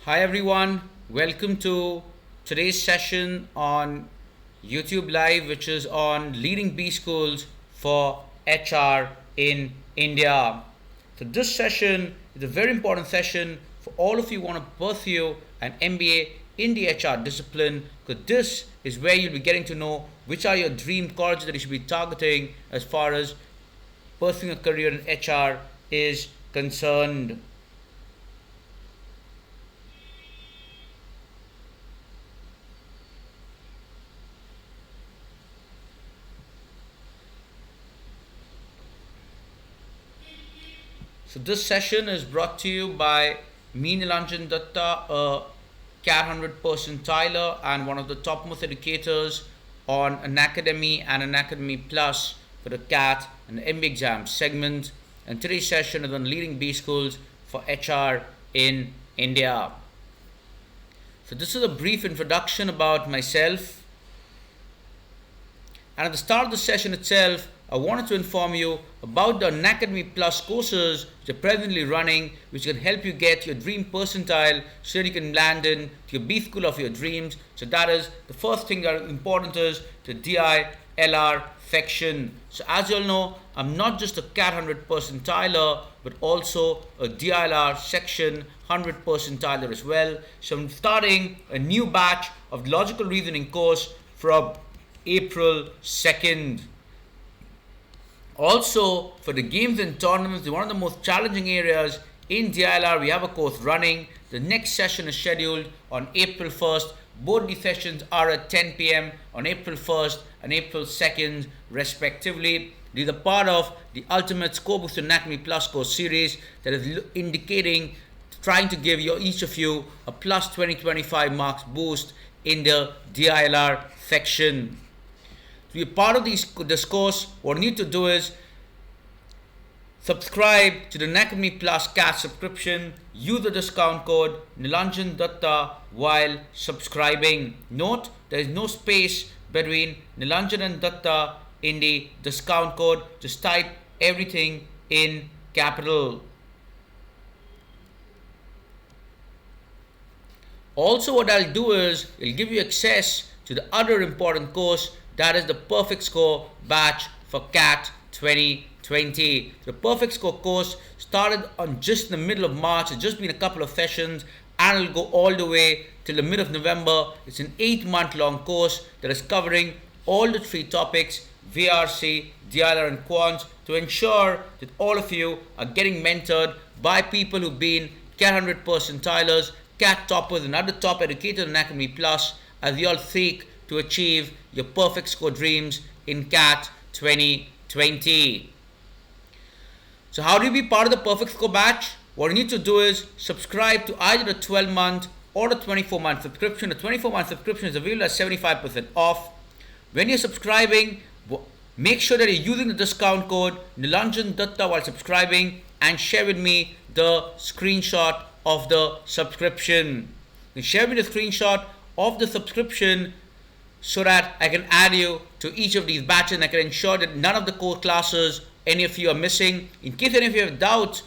Hi everyone, welcome to today's session on YouTube Live, which is on leading B schools for HR in India. So this session is a very important session for all of you who want to pursue an MBA in the HR discipline, because this is where you'll be getting to know which are your dream colleges that you should be targeting as far as pursuing a career in HR is concerned. So this session is brought to you by me, Nilanjan Dutta, a CAT 100 percentiler and one of the topmost educators on Unacademy and Unacademy Plus for the CAT and the MBA exam segment. And today's session is on leading B schools for HR in India. So this is a brief introduction about myself. And at the start of the session itself, I wanted to inform you about the Unacademy Plus courses which are presently running, which can help you get your dream percentile so that you can land in to your B school of your dreams. So that is the first thing that is important, is the DILR section. So as you all know, I'm not just a CAT 100 percentiler, but also a DILR section 100 percentiler as well. So I'm starting a new batch of logical reasoning course from April 2nd. Also, for the games and tournaments, one of the most challenging areas in DILR, we have a course running. The next session is scheduled on April 1st. Both the sessions are at 10 p.m. on April 1st and April 2nd, respectively. These are part of the Ultimate Score Boost Unacademy Plus course series that is trying to give each of you a plus 20-25 marks boost in the DILR section. To be a part of this course, what you need to do is subscribe to the Unacademy Plus CAT subscription. Use the discount code Nilanjan Dutta while subscribing. Note, there is no space between Nilanjan and Dutta in the discount code. Just type everything in capital. Also, what I'll do is I'll give you access to the other important course, that is the Perfect Score batch for CAT 2020. The Perfect Score course started on just in the middle of March. It's just been a couple of sessions and it'll go all the way till the mid of November. It's an 8-month long course that is covering all the 3 topics, VRC, DILR and Quants, to ensure that all of you are getting mentored by people who've been CAT 100 percentilers, CAT toppers and other top educators in Unacademy Plus, as you all seek to achieve your perfect score dreams in CAT 2020. So how do you be part of the Perfect Score batch? What you need to do is subscribe to either the 12-month or the 24-month subscription. The 24-month subscription is available at 75% off. When you're subscribing, make sure that you're using the discount code Nilanjan Dutta while subscribing, and share with me the screenshot of the subscription. You share with me the screenshot of the subscription so that I can add you to each of these batches, and I can ensure that none of the core classes any of you are missing. In case any of you have doubts,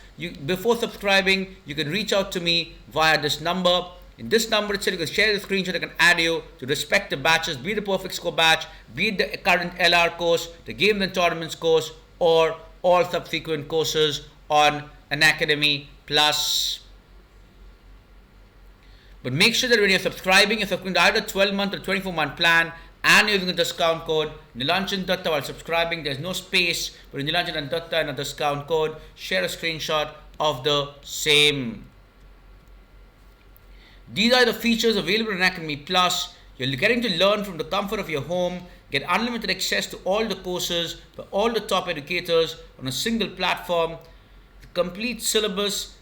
before subscribing, you can reach out to me via this number. In this number itself, you can share the screenshot. I can add you to respective batches, be it the Perfect Score batch, be it the current LR course, the Games and Tournaments course, or all subsequent courses on Unacademy Plus. But make sure that when you're subscribing to either 12-month or 24-month plan and you're using a discount code Nilanjan Dutta while subscribing. There's no space between Nilanjan and Dutta and a discount code. Share a screenshot of the same. These are the features available in Unacademy Plus. You're getting to learn from the comfort of your home, get unlimited access to all the courses by all the top educators on a single platform, the complete syllabus,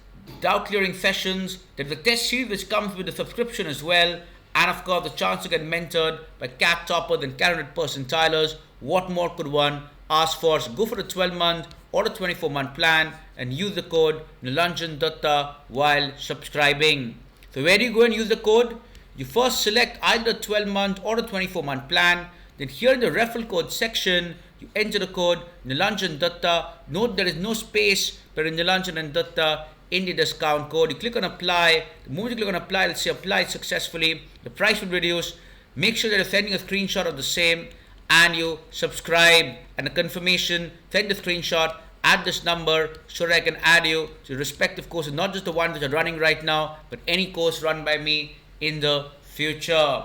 doubt clearing sessions, there's a test series which comes with the subscription as well, and of course the chance to get mentored by CAT toppers and CAT 100 percentilers. What more could one ask for? So go for the 12-month or the 24-month plan and use the code Nilanjan Dutta while subscribing. So where do you go and use the code? You first select either the 12-month or the 24-month plan. Then here in the referral code section, you enter the code Nilanjan Dutta. Note there is no space between Nilanjan and Dutta in the discount code. You click on apply. The moment you click on apply, let's say applied successfully, the price will reduce. Make sure that you're sending a screenshot of the same and you subscribe, and a confirmation, send the screenshot at this number so that I can add you to respective courses, not just the ones that are running right now, but any course run by me in the future.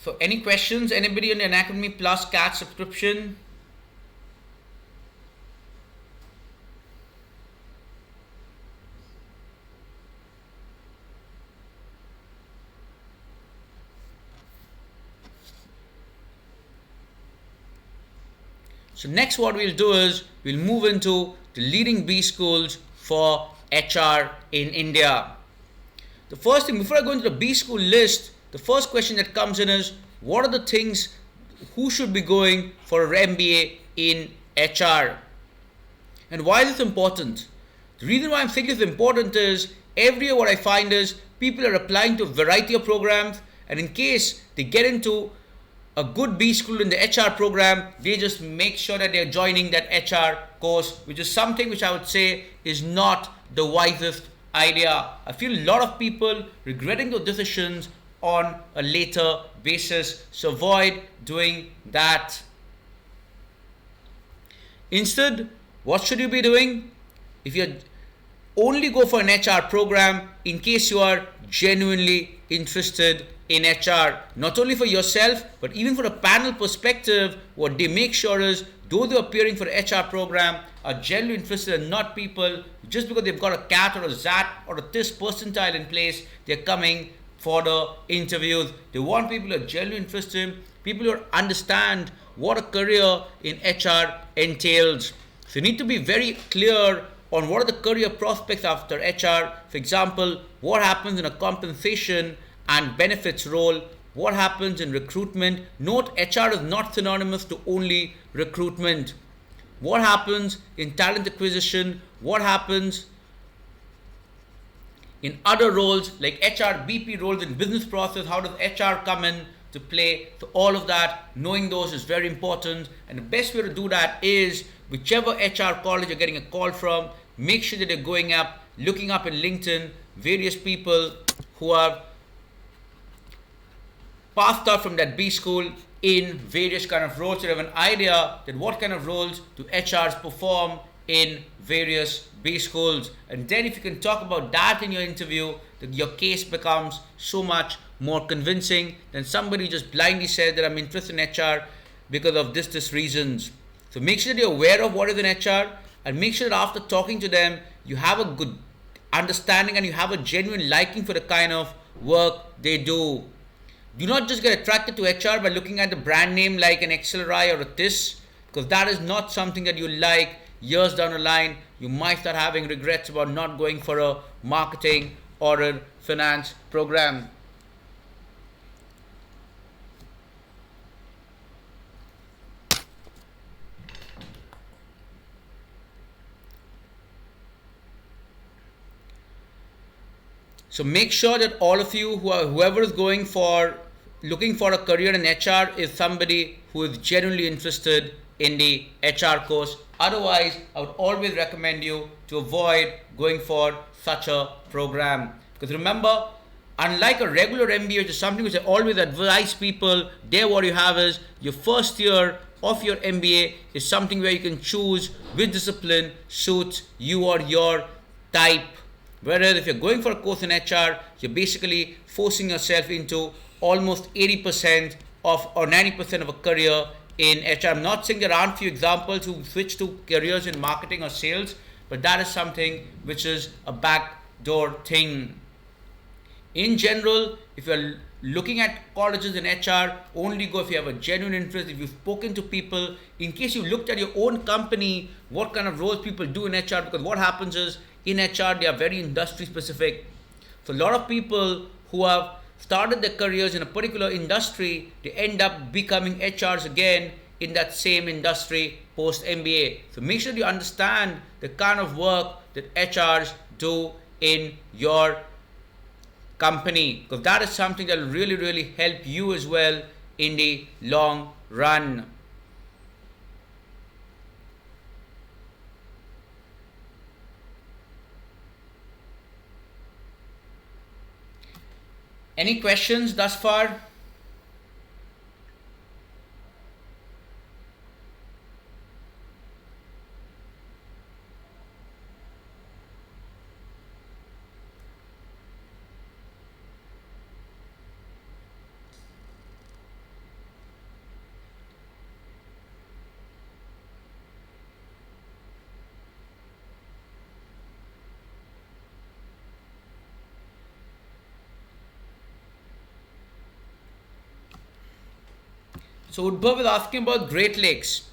So any questions? Anybody on the Unacademy Plus CAT subscription? So next what we'll do is we'll move into the leading B schools for HR in India. The first thing, before I go into the B school list, the first question that comes in is, what are the things, who should be going for an MBA in HR? And why is this important? The reason why I'm saying it's important is, every year what I find is people are applying to a variety of programs, and in case they get into a good B school in the HR program, they just make sure that they're joining that HR course, which is something which I would say is not the wisest idea. I feel a lot of people regretting those decisions on a later basis, so avoid doing that. Instead, what should you be doing? If you only go for an HR program in case you are genuinely interested in HR, not only for yourself but even for a panel perspective, what they make sure is those who are appearing for the HR program are genuinely interested, and not people just because they've got a CAT or a ZAT or a TIS percentile in place, they're coming for the interviews. They want people who are genuinely interested, people who understand what a career in HR entails. So you need to be very clear on what are the career prospects after HR. For example, what happens in a compensation and benefits role, what happens in recruitment. Note, HR is not synonymous to only recruitment. What happens in talent acquisition, what happens in other roles like HR, BP roles in business process, how does HR come in to play? So all of that, knowing those is very important, and the best way to do that is whichever HR college you're getting a call from, make sure that you're going up, looking up in LinkedIn, various people who have passed out from that B school in various kind of roles, so you have an idea that what kind of roles do HRs perform in various B schools. And then if you can talk about that in your interview, then your case becomes so much more convincing than somebody who just blindly said that I'm interested in HR because of this reasons. So make sure that you're aware of what is in HR, and make sure that after talking to them, you have a good understanding and you have a genuine liking for the kind of work they do. Do not just get attracted to HR by looking at the brand name like an XLRI or a TIS, because that is not something that you like. Years down the line, you might start having regrets about not going for a marketing or a finance program. So make sure that all of you, whoever is looking for a career in HR, is somebody who is genuinely interested in the HR course. Otherwise, I would always recommend you to avoid going for such a program. Because remember, unlike a regular MBA, which is something which I always advise people, there what you have is your first year of your MBA is something where you can choose which discipline suits you or your type. Whereas if you're going for a course in HR, you're basically forcing yourself into almost 80% of or 90% of a career in HR. I'm not saying there aren't few examples who switch to careers in marketing or sales, but that is something which is a backdoor thing. In general, if you're looking at colleges in HR, only go if you have a genuine interest, if you've spoken to people, in case you looked at your own company, what kind of roles people do in HR, because what happens is in HR, they are very industry specific. So a lot of people who have started their careers in a particular industry, they end up becoming HRs again in that same industry post MBA. So make sure you understand the kind of work that HRs do in your company, because that is something that will really help you as well in the long run. Any questions thus far? So Udbhav is asking about Great Lakes.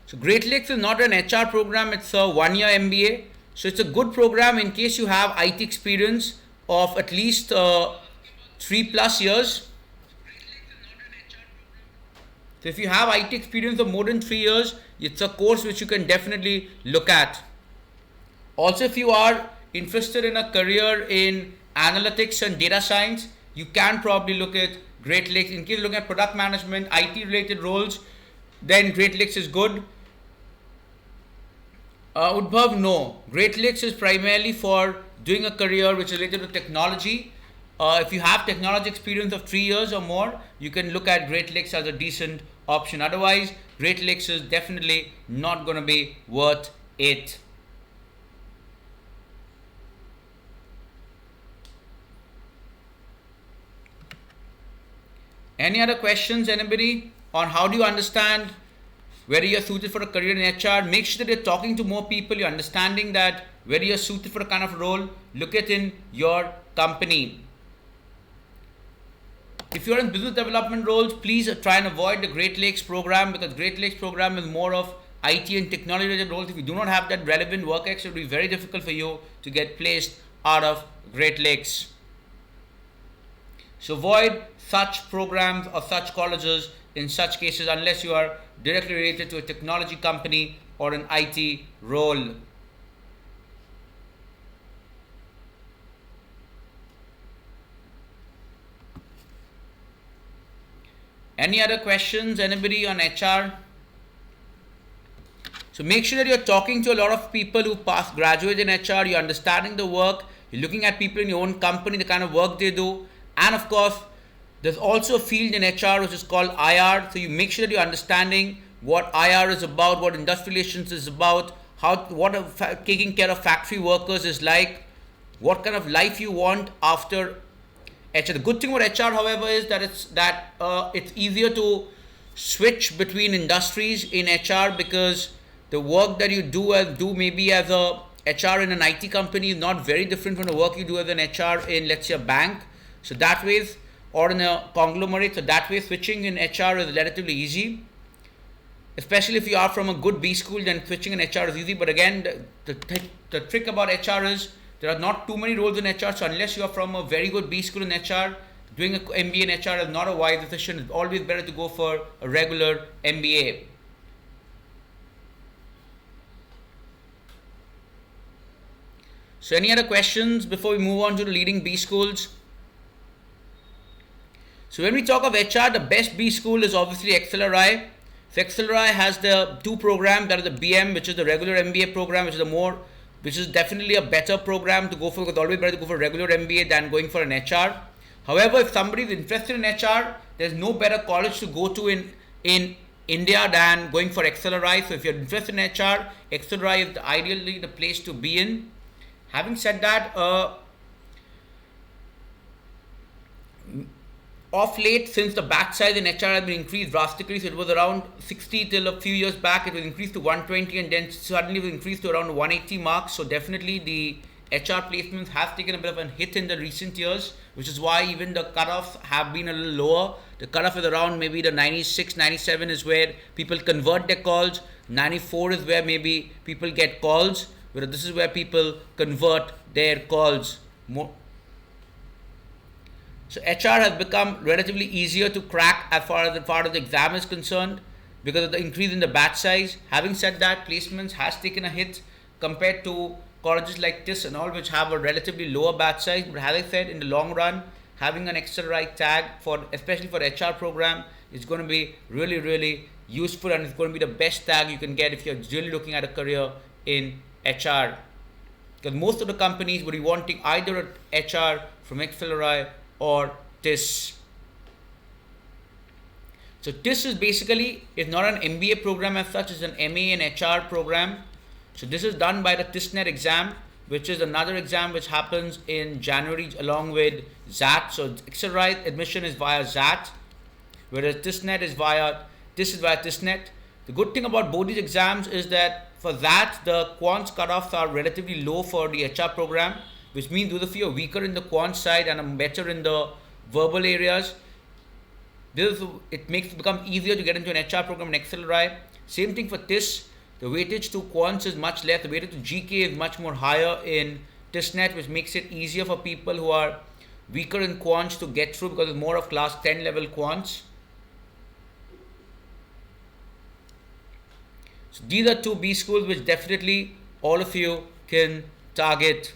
So Great Lakes is not an HR program, it's a 1-year MBA. So it's a good program in case you have IT experience of at least 3+ years. So if you have IT experience of more than 3 years, it's a course which you can definitely look at. Also, if you are interested in a career in analytics and data science, you can probably look at Great Lakes. In case you're looking at product management, IT related roles, then Great Lakes is good. Udbhav, no. Great Lakes is primarily for doing a career which is related to technology. If you have technology experience of 3 years or more, you can look at Great Lakes as a decent option. Otherwise, Great Lakes is definitely not going to be worth it. Any other questions, anybody, on how do you understand whether you're suited for a career in HR? Make sure that you're talking to more people, you're understanding that whether you're suited for a kind of role, look at in your company. If you're in business development roles, please try and avoid the Great Lakes program, because Great Lakes program is more of IT and technology related roles. If you do not have that relevant work experience, it will be very difficult for you to get placed out of Great Lakes. So avoid such programs or such colleges in such cases unless you are directly related to a technology company or an IT role. Any other questions, anybody on HR? So make sure that you're talking to a lot of people who graduate in HR, you're understanding the work, you're looking at people in your own company, the kind of work they do. And of course, there's also a field in HR which is called IR. So you make sure that you're understanding what IR is about, what industrial relations is about, what taking care of factory workers is like, what kind of life you want after HR. The good thing about HR, however, is that it's easier to switch between industries in HR, because the work that you do maybe as a HR in an IT company is not very different from the work you do as an HR in, let's say, a bank. So that way, or in a conglomerate, so that way switching in HR is relatively easy. Especially if you are from a good B school, then switching in HR is easy. But again, the trick about HR is there are not too many roles in HR. So unless you are from a very good B school in HR, doing an MBA in HR is not a wise decision. It's always better to go for a regular MBA. So any other questions before we move on to the leading B schools? So when we talk of HR, the best B school is obviously XLRI. So XLRI has the two programs, that is the BM, which is the regular MBA program, which is definitely a better program to go for, because it's always better to go for regular MBA than going for an HR. However, if somebody is interested in HR, there's no better college to go to in India than going for XLRI. So if you're interested in HR, XLRI is ideally the place to be in. Having said that, of late, since the batch size in HR has been increased drastically, so it was around 60 till a few years back, it was increased to 120, and then suddenly it was increased to around 180 marks. So definitely the HR placements have taken a bit of a hit in the recent years, which is why even the cutoffs have been a little lower. The cutoff is around maybe the 96, 97 is where people convert their calls. 94 is where maybe people get calls, whereas this is where people convert their calls more. So HR has become relatively easier to crack as far as the exam is concerned, because of the increase in the batch size. Having said that, placements has taken a hit compared to colleges like TIS and all, which have a relatively lower batch size. But as I said, in the long run, having an XLRI tag especially for HR program, is going to be really, really useful, and it's going to be the best tag you can get if you're really looking at a career in HR. Because most of the companies would be wanting either an HR from XLRI or TIS. So TIS is basically, it's not an MBA program as such, it's an MA in HR program. So this is done by the TISnet exam, which is another exam which happens in January along with XAT. So XLRI admission is via XAT, whereas TISnet is via TISnet. The good thing about both these exams is that for that the quants cutoffs are relatively low for the HR program, which means those of you are weaker in the quant side and are better in the verbal areas, it makes it become easier to get into an HR program in XLRI. Same thing for TIS. The weightage to quants is much less. The weightage to GK is much more higher in TISnet, which makes it easier for people who are weaker in quants to get through because it's more of class 10 level quants. So these are two B schools which definitely all of you can target.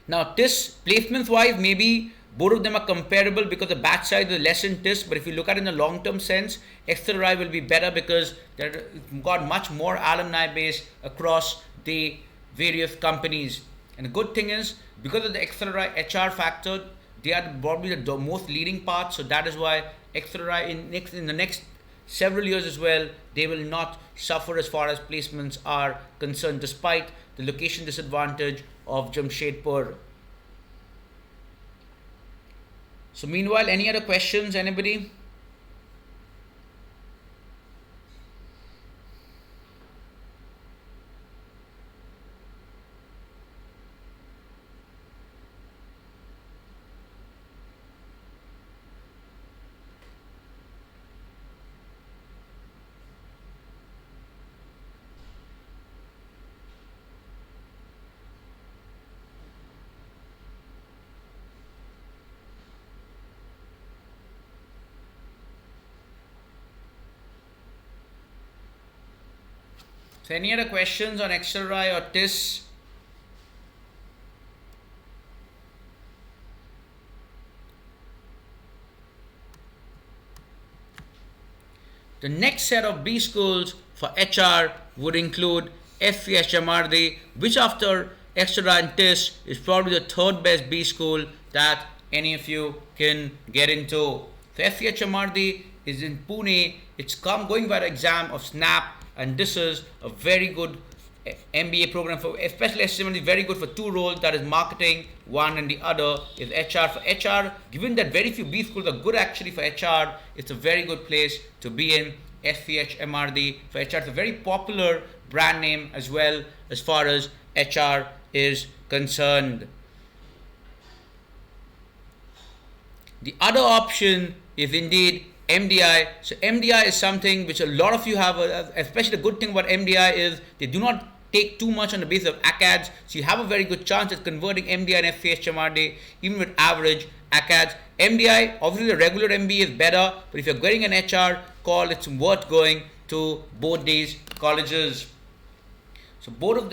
Now TIS placements wise, maybe both of them are comparable because the batch size is less in TIS, but if you look at it in the long term sense, XLRI will be better because they've got much more alumni base across the various companies. And the good thing is, because of the XLRI HR factor, they are probably the most leading part. So that is why XLRI in the next several years as well, they will not suffer as far as placements are concerned, despite the location disadvantage of Jamshedpur. So meanwhile, any other questions, anybody? So any other questions on XLRI or TIS? The next set of B schools for HR would include FVHMRD, which after XLRI and TIS is probably the third best B school that any of you can get into. So FVHMRD is in Pune. It's going by the exam of SNAP, and this is a very good MBA program for, especially SMRD, very good for two roles, that is marketing one and the other is HR. For HR, given that very few B schools are good actually for HR, it's a very good place to be in. SVH MRD for HR, it's a very popular brand name as well as far as HR is concerned. The other option is indeed MDI. So MDI is something which a lot of you have, especially the good thing about MDI is they do not take too much on the basis of ACADS. So you have a very good chance at converting MDI and FCHMRD even with average ACADS. MDI, obviously the regular MBA is better, but if you're getting an HR call, it's worth going to both these colleges. So both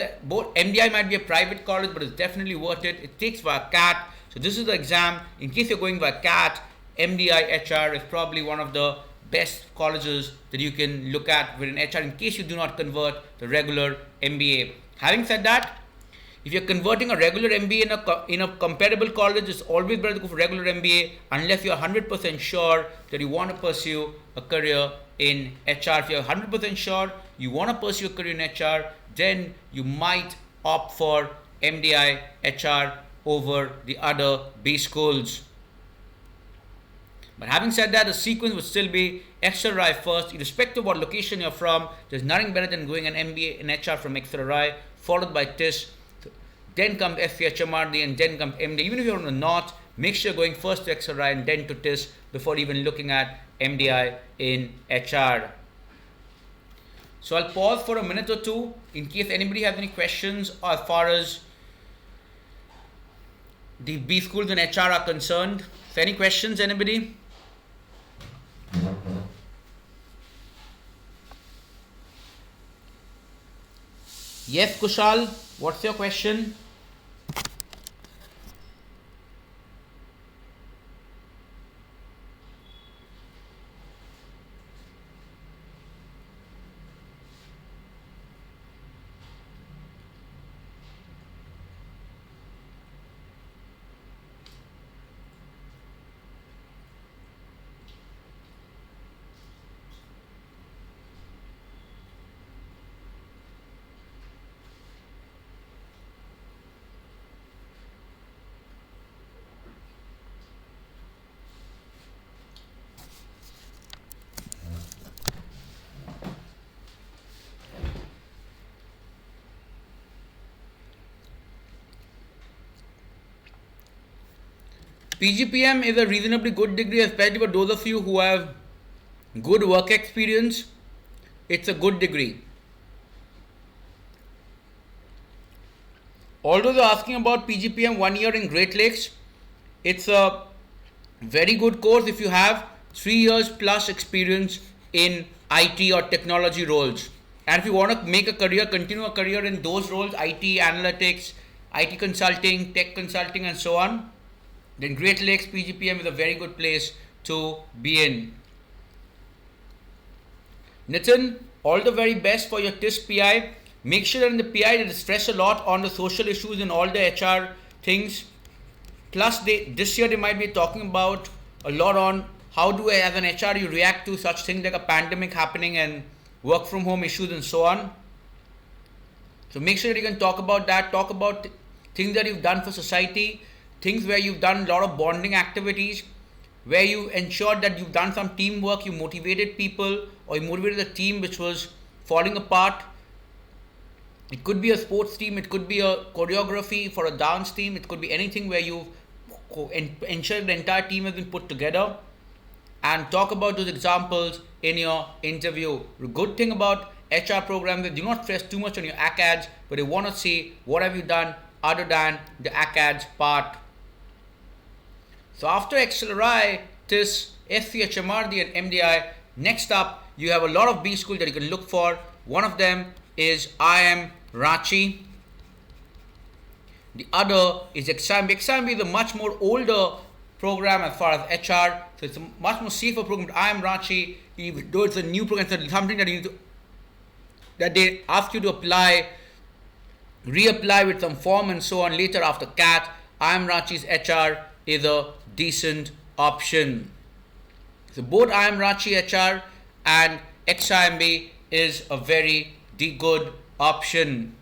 MDI might be a private college, but it's definitely worth it. It takes via CAT. So this is the exam. In case you're going by CAT, MDI HR is probably one of the best colleges that you can look at with an HR in case you do not convert the regular MBA. Having said that, if you're converting a regular MBA in a comparable college, it's always better to go for regular MBA unless you're 100% sure that you want to pursue a career in HR. If you're 100% sure you want to pursue a career in HR, then you might opt for MDI HR over the other B schools. But having said that, the sequence would still be XLRI first, irrespective of what location you're from. There's nothing better than going an MBA in HR from XLRI, followed by TIS, then comes FCHMRD, and then comes MD. Even if you're in the north, make sure you're going first to XLRI and then to TIS before even looking at MDI in HR. So I'll pause for a minute or two in case anybody has any questions as far as the B schools in HR are concerned. So any questions, anybody? Yes, Kushal, what's your question? PGPM is a reasonably good degree, especially for those of you who have good work experience. It's a good degree. Although they're asking about PGPM 1 year in Great Lakes, it's a very good course if you have 3 years plus experience in IT or technology roles. And if you want to make a career, continue a career in those roles, IT, analytics, IT consulting, tech consulting, and so on, then Great Lakes PGPM is a very good place to be in. Nitin, all the very best for your TIS PI. Make sure that in the PI they stress a lot on the social issues and all the HR things. Plus, this year they might be talking about a lot on how do as an HR you react to such things like a pandemic happening and work from home issues and so on. So make sure that you can talk about that, talk about things that you've done for society, things where you've done a lot of bonding activities, where you ensured that you've done some teamwork, you motivated people or you motivated the team which was falling apart. It could be a sports team, it could be a choreography for a dance team, it could be anything where you've ensured the entire team has been put together, and talk about those examples in your interview. The good thing about HR programs is do not stress too much on your ACADS, but they want to see what have you done other than the ACADS part. So after XLRI, TIS, SCHMRD and MDI, next up you have a lot of B schools that you can look for. One of them is IIM Ranchi. The other is XIMB. XIMB is a much more older program as far as HR, so it's a much more safer program. IIM Ranchi, even though it's a new program, it's something that you need to, that they ask you to apply, reapply with some form and so on later after CAT. IIM Ranchi's HR is a decent option. So both IIM Ranchi HR and XIMB is a very good option.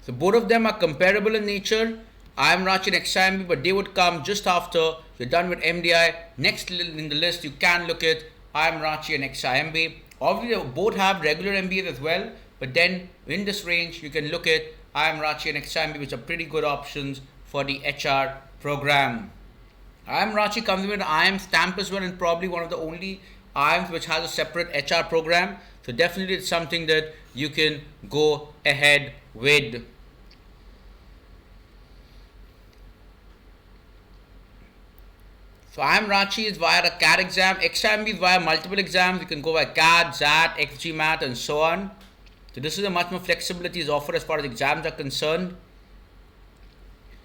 So both of them are comparable in nature, IIM Ranchi and XIMB, but they would come just after you're done with MDI. Next in the list you can look at IIM Ranchi and XIMB. Obviously they both have regular MBAs as well, but then in this range you can look at IIM Ranchi and XIMB, which are pretty good options for the HR program. IIM Ranchi comes with an IIM stamp as well, and probably one of the only IIMs which has a separate HR program. So definitely it's something that you can go ahead with. So IIM Ranchi is via a CAT exam, XIMB is via multiple exams. You can go by CAT, XAT, XGMAT and so on. So this is a much more flexibility is offered as far as exams are concerned.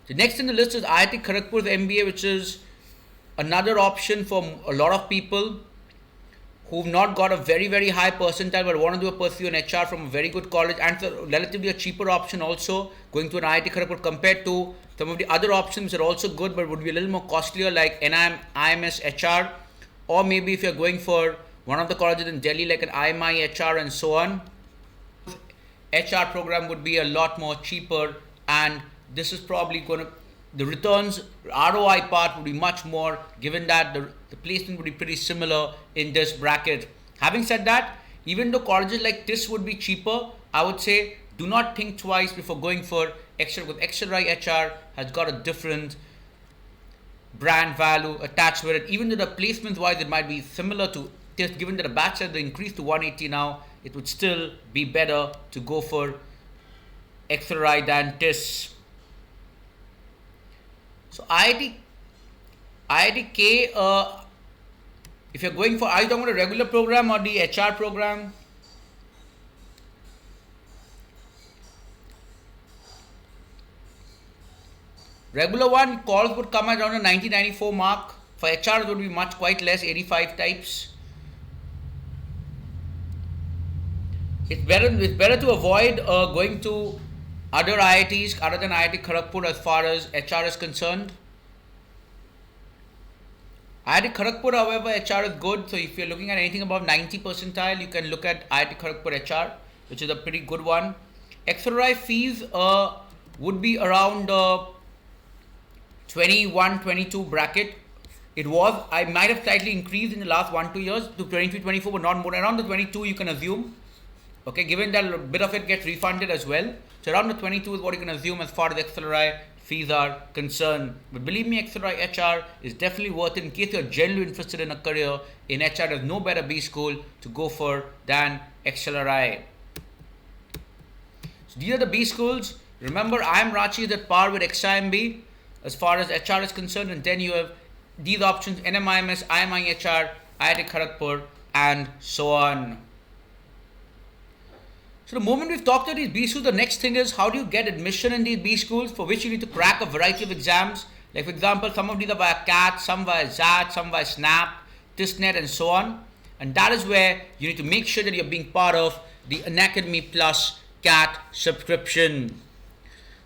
The next in the list is IIT Kharagpur's MBA, which is another option for a lot of people who've not got a very high percentile but want to do a pursue an HR from a very good college, and it's relatively a cheaper option also going to an IIT Kharagpur compared to some of the other options that are also good but would be a little more costlier like NIM, IMS HR, or maybe if you're going for one of the colleges in Delhi like an IMI HR and so on. HR program would be a lot more cheaper, and this is probably going to, the returns ROI part would be much more, given that the placement would be pretty similar in this bracket. Having said that, even though colleges like this would be cheaper, I would say do not think twice before going for XLRI, because XLRI HR has got a different brand value attached with it. Even though the placements wise it might be similar to TIS, given that the batch size increased to 180 now, it would still be better to go for XLRI than TIS. So IITK, if you're going for, are you talking about a regular program or the HR program? Regular one, calls would come at around a 90-94 mark. For HR it would be quite less, 85 types. It's better to avoid going to other IITs other than IIT Kharagpur as far as HR is concerned. IIT Kharagpur, however, HR is good. So if you're looking at anything above 90 percentile, you can look at IIT Kharagpur HR, which is a pretty good one. XLRI fees would be around 21-22 bracket. It was, I might have slightly increased in the last 1-2 years to 23-24, but not more. Around the 22 you can assume. Okay, given that a bit of it gets refunded as well. So around the 22 is what you can assume as far as XLRI fees are concerned. But believe me, XLRI HR is definitely worth it in case you're genuinely interested in a career in HR. There's no better B school to go for than XLRI. So these are the B schools. Remember, I'm Rachi is at par with XIMB as far as HR is concerned, and then you have these options: NMIMS, IMI HR, IIT Kharagpur, and so on. So the moment we've talked about these B schools, the next thing is how do you get admission in these B schools, for which you need to crack a variety of exams. Like for example, some of these are via CAT, some via XAT, some via SNAP, TISNET, and so on. And that is where you need to make sure that you're being part of the Unacademy Plus CAT subscription.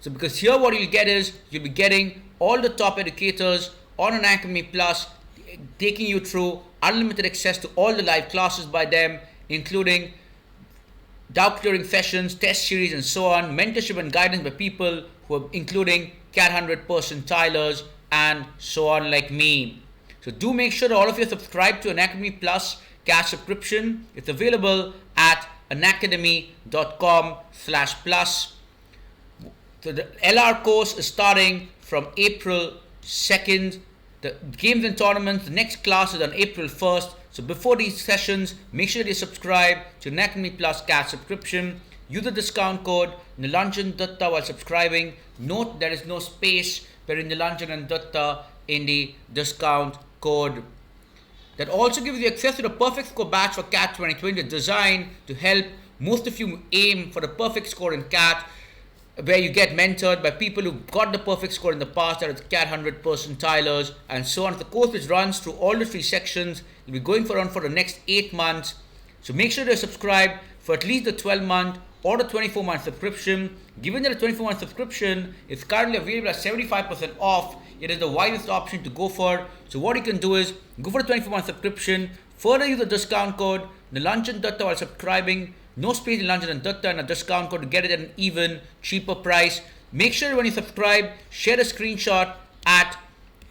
So because here what you'll get is you'll be getting all the top educators on Unacademy Plus, taking you through unlimited access to all the live classes by them, including doubt clearing sessions, test series, and so on, mentorship and guidance by people who are including CAT 100 percentilers and so on, like me. So do make sure that all of you subscribe to Unacademy Plus CAT subscription. It's available at unacademy.com/plus. So the LR course is starting from April 2nd. The games and tournaments, the next class is on April 1st. So before these sessions, make sure that you subscribe to Unacademy Plus CAT subscription. Use the discount code Nilanjan Dutta while subscribing. Note there is no space between Nilanjan and Dutta in the discount code. That also gives you access to the perfect score batch for CAT 2020, designed to help most of you aim for the perfect score in CAT, where you get mentored by people who got the perfect score in the past, that is CAT 100 percentilers and so on. The course which runs through all the 3 sections. You'll be going for the next 8 months. So make sure to subscribe for at least the 12-month or the 24-month subscription. Given that the 24-month subscription is currently available at 75% off, it is the wisest option to go for. So what you can do is go for the 24-month subscription, further use the discount code Nilanjan Dutta while subscribing. No space in Nilanjan and Dutta, and a discount code to get it at an even cheaper price. Make sure when you subscribe, share a screenshot at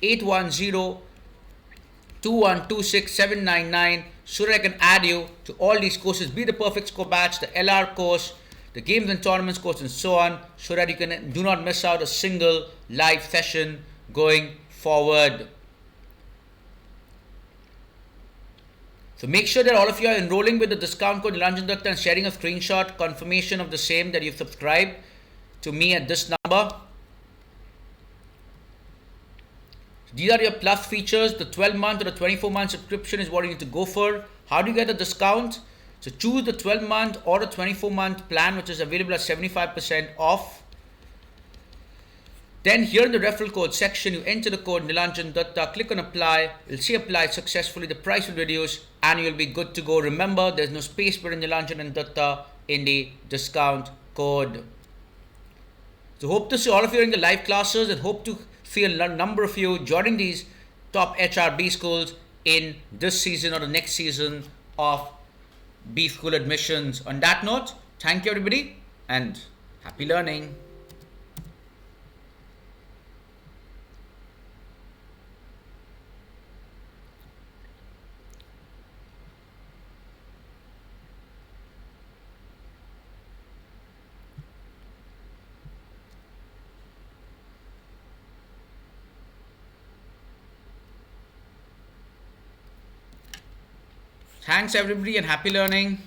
810-2126-799 so that I can add you to all these courses, be the perfect score batch, the LR course, the games and tournaments course, and so on, so that you can do not miss out a single live session going forward. So make sure that all of you are enrolling with the discount code Nilanjan Dutta and sharing a screenshot confirmation of the same, that you've subscribed to me at this number. These are your plus features. The 12-month or the 24-month subscription is what you need to go for. How do you get the discount? So choose the 12-month or the 24-month plan, which is available at 75% off. Then here in the referral code section, you enter the code Nilanjan Dutta, click on apply, you'll see applied successfully, the price will reduce and you'll be good to go. Remember, there's no space between Nilanjan and Dutta in the discount code. So hope to see all of you in the live classes, and hope to see a number of you joining these top HRB schools in this season or the next season of B school admissions. On that note, thank you everybody and happy learning. Thanks everybody and happy learning.